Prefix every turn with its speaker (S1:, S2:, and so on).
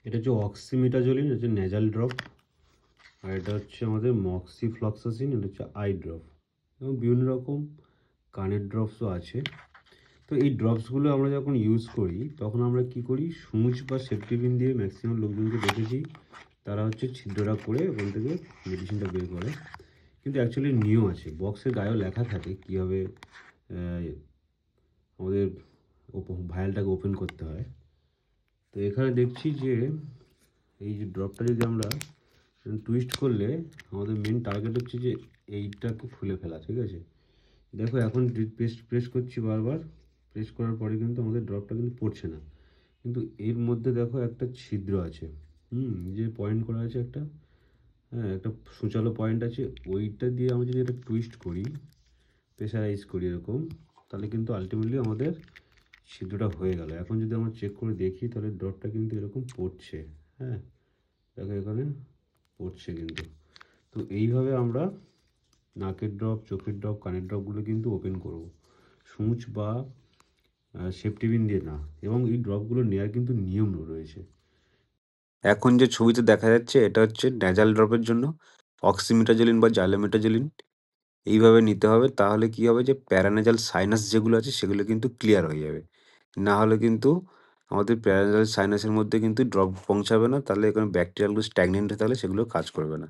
S1: এটা হচ্ছে অক্সিমেটাজোলিন, এটা হচ্ছে ন্যাজাল ড্রপ। আর এটা হচ্ছে আমাদের মক্সিফ্লক্সাসিন, এটা হচ্ছে আই ড্রপ। এবং বিভিন্ন রকম কানের ড্রপসও আছে। তো এই ড্রপসগুলো আমরা যখন ইউজ করি তখন আমরা কি করি, সূচ বা সেফটি পিন দিয়ে ম্যাক্সিমাম লোকজনকে দেখেছি তারা হচ্ছে ছিদ্রটা করে ওখান থেকে মেডিসিনটা বের করে। কিন্তু অ্যাকচুয়ালি নিয়ম আছে, বক্সের গায়েও লেখা থাকে কীভাবে আমাদের ভায়ালটাকে ওপেন করতে হয়। তো এখানে দেখছি যে এই যে ড্রপটা যদি আমরা টুইস্ট করলে আমাদের মেন টার্গেট হচ্ছে যে এইটাকে খুলে ফেলা, ঠিক আছে। দেখো এখন প্রেস প্রেস করছি বারবার, প্রেস করার পরে কিন্তু আমাদের ড্রপটা কিন্তু পড়ছে না। কিন্তু এর মধ্যে দেখো একটা ছিদ্র আছে, যে পয়েন্ট করা আছে একটা, হ্যাঁ একটা সূচালো পয়েন্ট আছে। ওইটা দিয়ে আমরা যদি এটা টুইস্ট করি, প্রেশারাইজ করি এরকম, তাহলে কিন্তু আলটিমেটলি আমাদের ছিদ্রটা হয়ে গেল। এখন যদি আমরা চেক করে দেখি তাহলে ড্রপটা কিন্তু এরকম পড়ছে, হ্যাঁ দেখো এখানে পড়ছে কিন্তু। তো এইভাবে আমরা নাকের ড্রপ, চোখের ড্রপ, কানের ড্রপগুলো কিন্তু ওপেন করব, সূচ বা সেফটি পিন দিয়ে না। এবং এই ড্রপগুলো নেওয়ার কিন্তু নিয়ম রয়েছে।
S2: এখন যে ছবিতে দেখা যাচ্ছে এটা হচ্ছে ন্যাজাল ড্রপের জন্য অক্সিমেটাজোলিন বা জাইলোমেটাজোলিন এইভাবে নিতে হবে। তাহলে কি হবে যে প্যারানেজাল সাইনাস যেগুলো আছে সেগুলো কিন্তু ক্লিয়ার হয়ে যাবে। না হলে কিন্তু আমাদের প্যারানেজাল সাইনাসের মধ্যে কিন্তু ড্রপ পৌঁছাবে না, তাহলে এখানে ব্যাকটেরিয়ালগুলো স্ট্যাগনেন্ট হয়ে থাকলে সেগুলো কাজ করবে না।